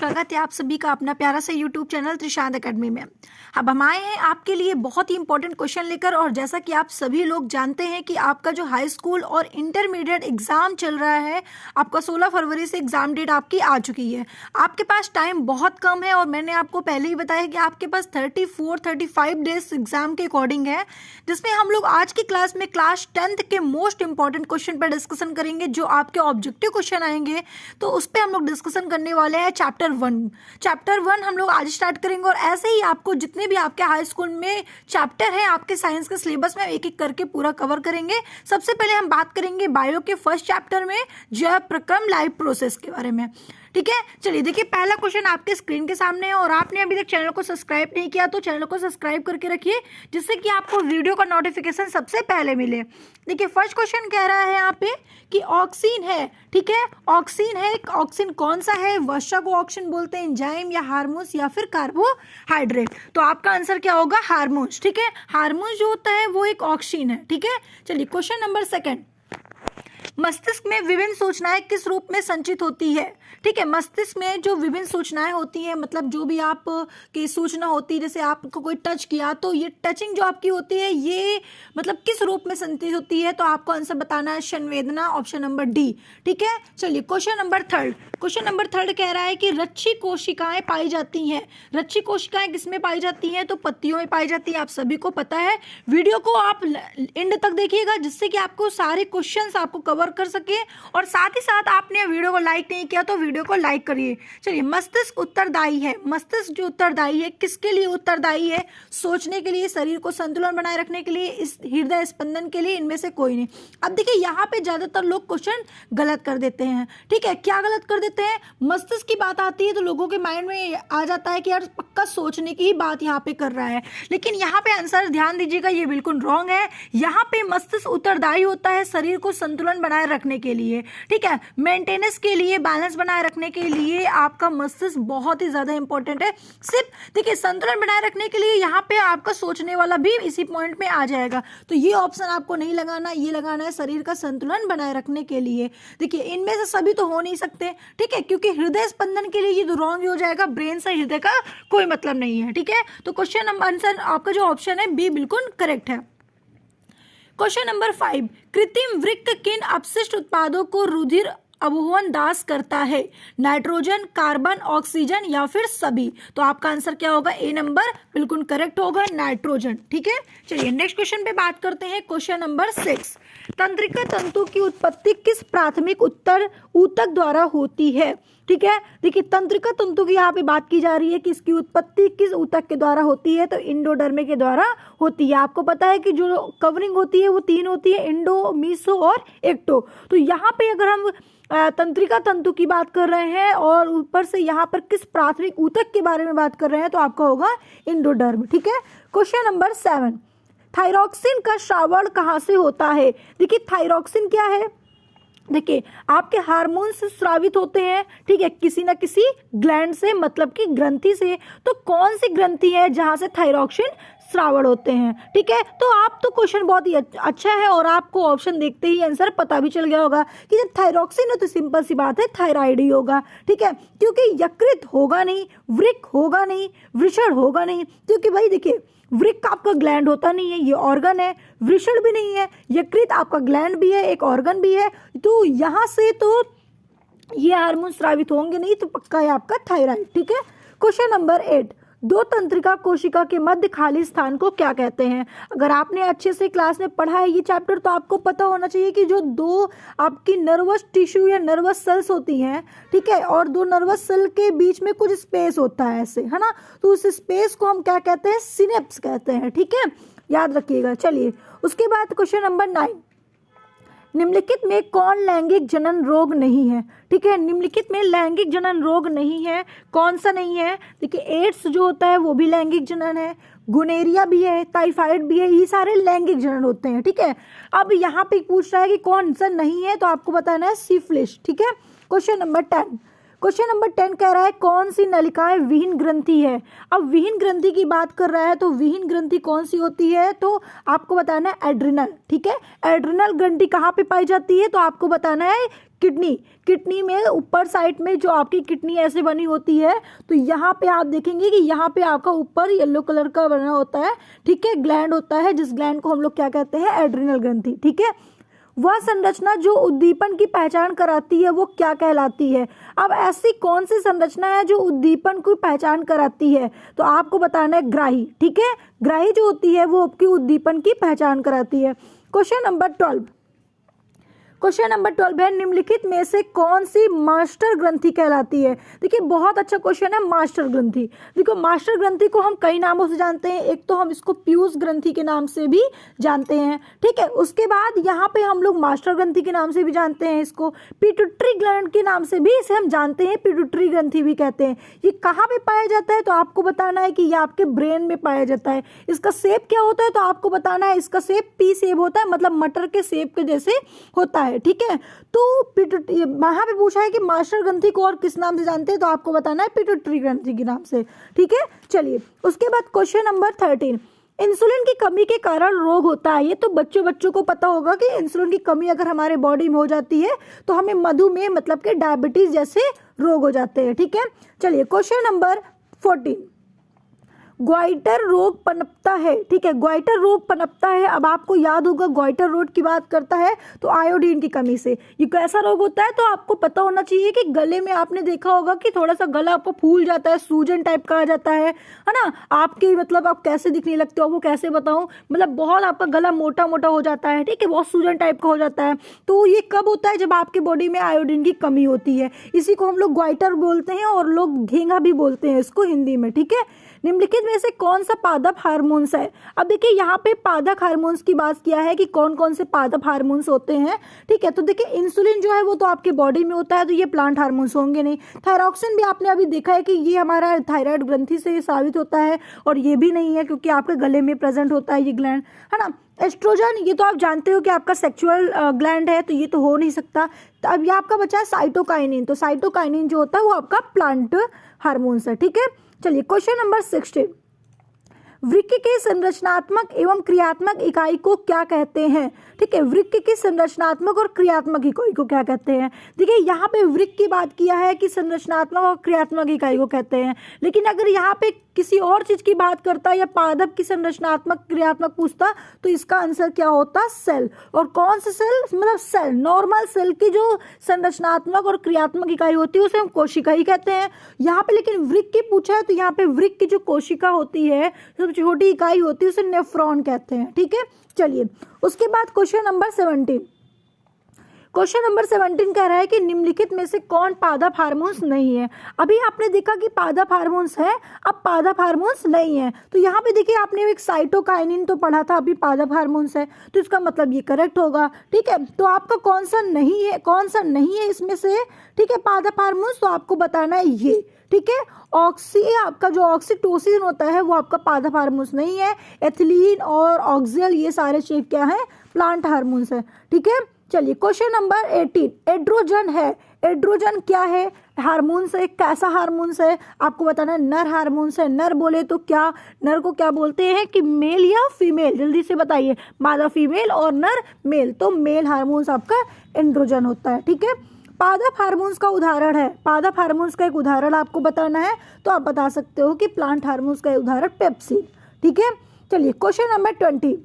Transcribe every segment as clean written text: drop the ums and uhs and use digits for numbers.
स्वागत है आप सभी का अपना प्यारा सा यूट्यूब चैनल त्रिशांत एकेडमी में। अब हम आए हैं आपके लिए बहुत ही इंपॉर्टेंट क्वेश्चन लेकर। और जैसा कि आप सभी लोग जानते हैं कि आपका जो हाई स्कूल और इंटरमीडिएट एग्जाम चल रहा है, आपका 16 फरवरी से एग्जाम डेट आपकी आ चुकी है। आपके पास टाइम बहुत कम है और मैंने आपको पहले ही बताया कि आपके पास 34-35 डेज एग्जाम के अकॉर्डिंग है, जिसमें हम लोग आज की क्लास में क्लास 10th के मोस्ट इंपॉर्टेंट क्वेश्चन पर डिस्कशन करेंगे। जो आपके ऑब्जेक्टिव क्वेश्चन आएंगे तो उस पर हम लोग डिस्कशन करने वाले हैं। चैप्टर 1 हम लोग आज स्टार्ट करेंगे। और ऐसे ही आपको जितने भी आपके हाई स्कूल में चैप्टर है आपके साइंस के सिलेबस में एक एक करके पूरा कवर करेंगे। सबसे पहले हम बात करेंगे बायो के फर्स्ट चैप्टर में जैव प्रक्रम लाइफ प्रोसेस के बारे में। ठीक है, चलिए देखिए, पहला क्वेश्चन आपके स्क्रीन के सामने है और आपने अभी तक चैनल को सब्सक्राइब नहीं किया तो चैनल को सब्सक्राइब करके रखिए, जिससे कि आपको वीडियो का नोटिफिकेशन सबसे पहले मिले। देखिए, फर्स्ट क्वेश्चन कह रहा है यहाँ पे कि ऑक्सीन है। ठीक है, ऑक्सीन है। ऑक्सीन कौन सा है? वर्षा को ऑक्सीन बोलते हैं, एंजाइम या हार्मोन्स या फिर कार्बोहाइड्रेट। तो आपका आंसर क्या होगा? हार्मोन्स। ठीक है, हार्मोन्स जो होता है वो एक ऑक्सीन है। ठीक है, चलिए क्वेश्चन नंबर 2, मस्तिष्क में विभिन्न सूचनाएं किस रूप में संचित होती है? ठीक है, मस्तिष्क में जो विभिन्न सूचनाएं होती हैं, मतलब जो भी आप की सूचना होती है, जैसे आपको कोई टच किया तो ये टचिंग जो आपकी होती है ये मतलब किस रूप में संचित होती है? तो आपको आंसर बताना है संवेदना, ऑप्शन नंबर डी। ठीक है, चलिए क्वेश्चन नंबर 3 कह रहा है कि रच्छी कोशिकाएं पाई जाती हैं। रच्छी कोशिकाएं किसमें पाई जाती हैं? तो पत्तियों में पाई जाती है, आप सभी को पता है। वीडियो को आप एंड तक देखिएगा, जिससे कि आपको सारे क्वेश्चंस आपको कवर कर सके। और साथ ही साथ आपने वीडियो को लाइक नहीं किया तो वीडियो को लाइक करिए। चलिए, मस्तिष्क उत्तरदायी है। मस्तिष्क जो उत्तरदायी है किसके लिए उत्तरदायी है? सोचने के लिए, शरीर को संतुलन बनाए रखने के लिए, इस हृदय स्पंदन के लिए, इनमें से कोई नहीं। अब देखिए, यहाँ पे ज्यादातर लोग क्वेश्चन गलत कर देते हैं। ठीक है, क्या गलत कर देते हैं? मस्तिष्क की बात आती है तो लोगों के माइंड में आ जाता है कि यार पक्का सोचने की ही बात यहाँ पे कर रहा है, लेकिन यहाँ पे आंसर ध्यान दीजिएगा, ये बिल्कुल रॉन्ग है। यहाँ पे मस्तिष्क उत्तरदायी होता है शरीर को संतुलन बनाए रखने के लिए। ठीक है, मेंटेनेंस के लिए, बैलेंस बनाए रखने के लिए आपका मस्तिष्क बहुत ही ज्यादा इंपॉर्टेंट है। सिर्फ देखिए, संतुलन बनाए रखने के लिए यहाँ पे आपका सोचने वाला भी इसी पॉइंट में आ जाएगा। तो ये ऑप्शन आपको नहीं लगाना, ये लगाना है शरीर का संतुलन बनाए रखने के लिए। देखिए, इनमें से सभी तो हो नहीं सकते। ठीक है, क्योंकि हृदय स्पंदन के लिए ये तो रॉन्ग हो जाएगा, ब्रेन से हृदय का कोई मतलब नहीं है। ठीक है, तो क्वेश्चन नंबर आंसर आपका जो ऑप्शन है बी बिल्कुल करेक्ट है। क्वेश्चन नंबर 5, कृत्रिम वृक्क किन अपशिष्ट उत्पादों को रुधिर अवरोहन दास करता है? नाइट्रोजन, कार्बन, ऑक्सीजन या फिर सभी? तो आपका आंसर क्या होगा? ए नंबर बिल्कुल करेक्ट होगा, नाइट्रोजन। ठीक है, चलिए नेक्स्ट क्वेश्चन पे बात करते हैं। क्वेश्चन नंबर 6, तंत्रिका तंतु की उत्पत्ति किस प्राथमिक ऊतक द्वारा होती है? ठीक है, देखिए, तंत्रिका तंतु की यहाँ पे बात की जा रही है कि इसकी उत्पत्ति किस ऊतक के द्वारा होती है? तो इंडोडर्म के द्वारा होती है। आपको पता है कि जो कवरिंग होती है वो 3 होती है, इंडो, मीसो और एक्टो। तो यहाँ पे अगर हम तंत्रिका तंतु की बात कर रहे हैं और ऊपर से यहाँ पर किस प्राथमिक ऊतक के बारे में बात कर रहे हैं, तो आपका होगा इंडोडर्म। ठीक है, क्वेश्चन नंबर 7, थायरॉक्सिन का श्रावण कहाँ से होता है? देखिए, थायरॉक्सिन क्या है? देखिए, आपके हार्मोन्स स्रावित होते हैं, ठीक है, किसी ना किसी ग्लैंड से, मतलब कि ग्रंथि से। तो कौन सी ग्रंथि है जहां से थायरॉक्सिन श्रावण होते हैं? ठीक है, तो आप तो क्वेश्चन बहुत ही अच्छा है और आपको ऑप्शन देखते ही आंसर पता भी चल गया होगा कि जब थायरॉक्सिन है तो सिंपल सी बात है, थायराइड ही होगा। ठीक है, क्योंकि यकृत होगा नहीं, वृक्क होगा नहीं, वृषण होगा नहीं, क्योंकि भाई देखिए, वृक्क आपका ग्लैंड होता नहीं है, ये ऑर्गन है। वृषण भी नहीं है, यकृत आपका ग्लैंड भी है, एक ऑर्गन भी है। तो यहाँ से तो ये हार्मोन स्रावित होंगे नहीं, तो पक्का है आपका थायराइड। ठीक है, क्वेश्चन नंबर 8, दो तंत्रिका कोशिका के मध्य खाली स्थान को क्या कहते हैं? अगर आपने अच्छे से क्लास में पढ़ा है ये चैप्टर तो आपको पता होना चाहिए कि जो दो आपकी नर्वस टिश्यू या नर्वस सेल्स होती हैं, ठीक है, और दो नर्वस सेल के बीच में कुछ स्पेस होता है ऐसे, है ना, तो उस स्पेस को हम क्या कहते हैं? सिनेप्स कहते हैं। ठीक है, याद रखिएगा। चलिए, उसके बाद क्वेश्चन नंबर 9, निम्नलिखित में कौन लैंगिक जनन रोग नहीं है? ठीक है, निम्नलिखित में लैंगिक जनन रोग नहीं है, कौन सा नहीं है? देखिए, एड्स जो होता है वो भी लैंगिक जनन है, गुनेरिया भी है, टाइफाइड भी है, ये सारे लैंगिक जनन होते हैं। ठीक है, अब यहाँ पे पूछ रहा है कि कौन सा नहीं है, तो आपको बताना है सिफिलिस। ठीक है, क्वेश्चन नंबर 10, क्वेश्चन नंबर 10 कह रहा है कौन सी नलिकाएं विहीन ग्रंथि है। अब विहीन ग्रंथि की बात कर रहा है तो विहीन ग्रंथि कौन सी होती है, तो आपको बताना है एड्रिनल। ठीक है, एड्रिनल ग्रंथि कहाँ पे पाई जाती है, तो आपको बताना है किडनी में ऊपर साइड में जो आपकी किडनी ऐसे बनी होती है, तो यहाँ पे आप देखेंगे कि यहाँ पे आपका ऊपर येलो कलर का बना होता है। ठीक है, ग्लैंड होता है जिस ग्लैंड को हम लोग क्या कहते हैं, एड्रिनल ग्रंथि। ठीक है, वह संरचना जो उद्दीपन की पहचान कराती है वो क्या कहलाती है। अब ऐसी कौन सी संरचना है जो उद्दीपन की पहचान कराती है, तो आपको बताना है ग्राही। ठीक है, ग्राही जो होती है वो आपकी उद्दीपन की पहचान कराती है। क्वेश्चन नंबर 12 है निम्नलिखित में से कौन सी मास्टर ग्रंथि कहलाती है। देखिए बहुत अच्छा क्वेश्चन है, मास्टर ग्रंथि। देखो मास्टर ग्रंथि को हम कई नामों से जानते हैं, एक तो हम इसको पीयूष ग्रंथि के नाम से भी जानते हैं। ठीक है, उसके बाद यहाँ पे हम लोग मास्टर ग्रंथि के नाम से भी जानते हैं, इसको पिट्यूटरी ग्लैंड के नाम से भी इसे हम जानते हैं, पिट्यूटरी ग्रंथि भी कहते हैं। ये कहाँ पे पाया जाता है, तो आपको बताना है कि ये आपके ब्रेन में पाया जाता है। इसका शेप क्या होता है, तो आपको बताना है इसका शेप पी शेप होता है, मतलब मटर के शेप के जैसे होता है। ठीक है, तो वहां पे पूछा है कि मास्टर ग्रंथि को और किस नाम से जानते हैं, तो आपको बताना है पिट्यूटरी ग्रंथि के नाम से। ठीक है, चलिए उसके बाद क्वेश्चन नंबर 13, इंसुलिन की कमी के कारण रोग होता है। ये तो बच्चों को पता होगा कि इंसुलिन की कमी अगर हमारे बॉडी में हो जाती है तो हमें मधुमेह मतलब कि डायबिटीज जैसे रोग हो जाते हैं। ठीक है, चलिए क्वेश्चन नंबर 14, ग्वाइटर रोग पनपता है। ठीक है, ग्वाइटर रोग पनपता है। अब आपको याद होगा ग्वाइटर रोग की बात करता है तो आयोडीन की कमी से। ये कैसा रोग होता है, तो आपको पता होना चाहिए कि गले में आपने देखा होगा कि थोड़ा सा गला आपको फूल जाता है, सूजन टाइप का आ जाता है ना। आपकी मतलब आप कैसे दिखने लगते हो, वो कैसे बताऊं, मतलब बहुत आपका गला मोटा मोटा हो जाता है। ठीक है, बहुत सूजन टाइप का हो जाता है। तो ये कब होता है, जब आपके बॉडी में आयोडीन की कमी होती है। इसी को हम लोग ग्वाइटर बोलते हैं और लोग घेंगा भी बोलते हैं इसको हिंदी में। ठीक है, निम्नलिखित में से कौन सा पादप हार्मोन्स है। अब देखिए यहाँ पे पादप हार्मोन्स की बात किया है कि कौन कौन से पादप हार्मोन्स होते हैं। ठीक है, तो देखिए इंसुलिन जो है वो तो आपके बॉडी में होता है, तो ये प्लांट हार्मोन्स होंगे नहीं। थायरॉक्सिन भी आपने अभी देखा है कि ये हमारा थायराइड ग्रंथि से साबित होता है, और ये भी नहीं है क्योंकि आपके गले में प्रेजेंट होता है ये ग्लैंड, है ना। एस्ट्रोजन, ये तो आप जानते हो कि आपका सेक्सुअल ग्लैंड है, तो ये तो हो नहीं सकता। तो अब ये आपका बचा है साइटोकाइनिन, तो साइटोकाइनिन जो होता है वो आपका प्लांट हार्मोन्स है। ठीक है, चलिए क्वेश्चन नंबर 16, वृक्क की संरचनात्मक एवं क्रियात्मक इकाई को क्या कहते हैं। ठीक है, वृक्क की संरचनात्मक और क्रियात्मक इकाई को क्या कहते हैं। देखिए यहाँ पे वृक्क की बात किया है कि संरचनात्मक और क्रियात्मक इकाई को कहते हैं, लेकिन अगर यहाँ पे किसी और चीज की बात करता या पादप की संरचनात्मक क्रियात्मक पूछता तो इसका आंसर क्या होता, सेल। और कौन सा सेल, मतलब सेल, नॉर्मल सेल की जो संरचनात्मक और क्रियात्मक इकाई होती है उसे हम कोशिका ही कहते हैं। यहाँ पे लेकिन वृक्क की पूछा है तो यहाँ पे वृक्क की जो कोशिका होती है, सबसे छोटी इकाई होती है, उसे नेफ्रॉन कहते हैं। ठीक है, चलिए उसके बाद क्वेश्चन नंबर 17 कह रहा है कि निम्नलिखित में से कौन पादप हार्मोन्स नहीं है। अभी आपने देखा कि पादप हार्मोन्स है, अब पादप हार्मोन्स नहीं है, तो यहाँ पे देखिए आपने एक साइटोकाइनिन तो पढ़ा था, अभी पादप हार्मोन्स है, तो इसका मतलब ये करेक्ट होगा। ठीक है, तो आपका कौन सा नहीं है इसमें से। ठीक है, पादप हार्मोन्स, तो आपको बताना है ये। ठीक है, आपका जो ऑक्सीटोसिन होता है वो आपका पादप हार्मोन्स नहीं है। एथिलीन और ऑक्सियल ये सारे चीज क्या है, प्लांट हार्मोन्स है। ठीक है, चलिए क्वेश्चन नंबर 18, एड्रोजन है। एड्रोजन क्या है, हार्मोन्स है, कैसा हार्मोन्स है, आपको बताना है नर हार्मोन्स है। नर बोले तो क्या, नर को क्या बोलते हैं कि मेल या फीमेल, जल्दी से बताइए, मादा फीमेल और नर मेल, तो मेल हार्मोन्स आपका एंड्रोजन होता है। ठीक है, पादप हार्मोन्स का उदाहरण है, पादप हार्मोन्स का एक उदाहरण आपको बताना है, तो आप बता सकते हो कि प्लांट हार्मोन्स का उदाहरण पेप्सिन। ठीक है, चलिए क्वेश्चन नंबर 20,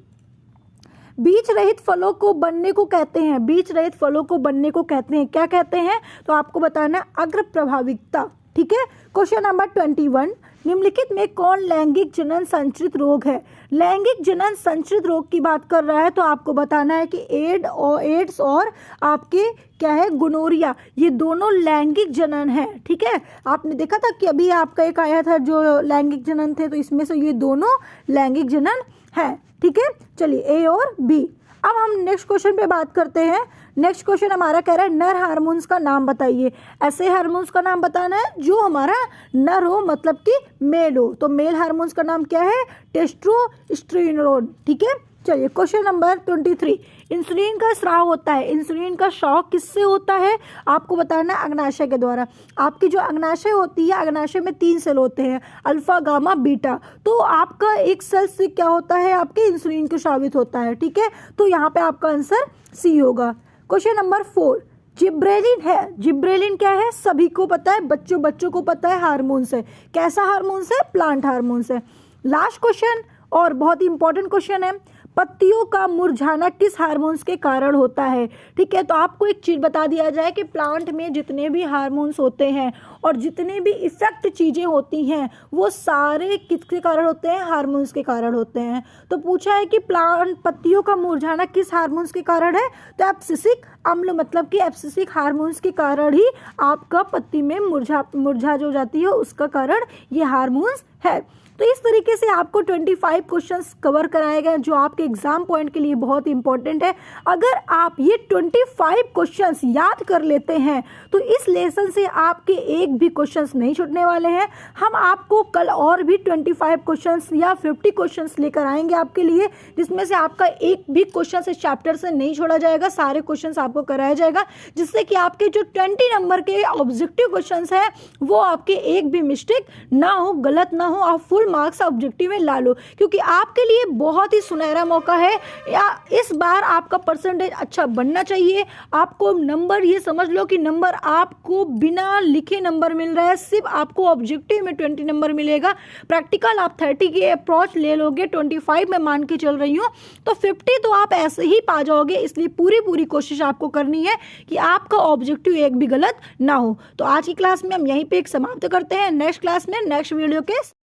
बीज रहित फलों को बनने को कहते हैं। बीज रहित फलों को बनने को कहते हैं, क्या कहते हैं, तो आपको बताना है अग्र प्रभाविकता। ठीक है, क्वेश्चन नंबर 21, निम्नलिखित में कौन लैंगिक जनन संचरित रोग है। लैंगिक जनन संचरित रोग की बात कर रहा है, तो आपको बताना है कि एड्स और आपके क्या है, गोनोरिया, ये दोनों लैंगिक जनन है। ठीक है, आपने देखा था कि अभी आपका एक आया था जो लैंगिक जनन थे, तो इसमें से ये दोनों लैंगिक जनन है। ठीक है, चलिए ए और बी। अब हम नेक्स्ट क्वेश्चन पे बात करते हैं। नेक्स्ट क्वेश्चन हमारा कह रहा है नर हार्मोन्स का नाम बताइए। ऐसे हार्मोन्स का नाम बताना है जो हमारा नर हो, मतलब कि मेल हो। तो मेल हार्मोन्स का नाम क्या है, टेस्टोस्टेरोन। ठीक है, चलिए क्वेश्चन नंबर 23, इंसुलिन का स्राव होता है, इंसुलिन का स्राव किससे होता है? आपको बताना है अग्नाशय के द्वारा। आपकी जो अग्नाशय होती है, अग्नाशय में 3 सेल होते हैं, अल्फा, गामा, बीटा। तो आपका एक सेल से क्या होता है, आपके इंसुलिन को स्रावित होता है। ठीक है, तो यहाँ पे आपका आंसर सी होगा। क्वेश्चन नंबर 4, जिब्रेलिन है। जिब्रेलिन क्या है? सभी को पता है, बच्चों को पता है, हार्मोन से। कैसा हार्मोन से? प्लांट हार्मोन से। लास्ट क्वेश्चन और बहुत ही इंपॉर्टेंट क्वेश्चन है, पत्तियों का मुरझाना किस हार्मोन्स के कारण होता है? ठीक है, तो आपको एक चीज बता दिया जाए कि प्लांट में जितने भी हार्मोन्स होते हैं और जितने भी इफेक्ट चीजें होती हैं वो सारे किसके कारण होते हैं? हार्मोन्स के कारण होते हैं। तो पूछा है कि प्लांट पत्तियों का मुरझाना किस हार्मोन्स के कारण है? तो एब्सिसिक अम्ल, मतलब कि एब्सिसिक हार्मोन्स के कारण ही आपका पत्ती में मुरझा जो जाती है, उसका कारण ये हार्मोन्स है। तो इस तरीके से आपको 25 क्वेश्चंस कवर कराए गए जो आपके एग्जाम पॉइंट के लिए बहुत इंपॉर्टेंट है। अगर आप ये 25 क्वेश्चंस याद कर लेते हैं तो इस लेसन से आपके एक भी क्वेश्चंस नहीं छूटने वाले हैं। हम आपको कल और भी 25 क्वेश्चंस या 50 क्वेश्चंस लेकर आएंगे आपके लिए, जिसमें से आपका एक भी क्वेश्चन इस चैप्टर से नहीं छोड़ा जाएगा, सारे क्वेश्चंस आपको कराया जाएगा, जिससे कि आपके जो 20 नंबर के ऑब्जेक्टिव क्वेश्चंस हैं वो आपके एक भी मिस्टेक ना हो, गलत ना हो, आप फुल मार्क्स ऑब्जेक्टिव में ला लो, क्योंकि आपके लिए बहुत ही सुनहरा मौका है। या इस बार आपका परसेंटेज अच्छा बनना चाहिए। आपको नंबर, ये समझ लो कि नंबर आपको बिना लिखे नंबर मिल रहा है, सिर्फ आपको ऑब्जेक्टिव में 20 नंबर मिलेगा। प्रैक्टिकल आप 30 के अप्रोच ले लोगे, 25 में मान के चल रही हूँ, तो 50 तो आप ऐसे ही पा जाओगे। इसलिए पूरी कोशिश आपको करनी है कि आपका ऑब्जेक्टिव एक भी गलत ना हो। तो आज की क्लास में हम यहीं पे एक समाप्त करते हैं। नेक्स्ट क्लास में नेक्स्ट वीडियो के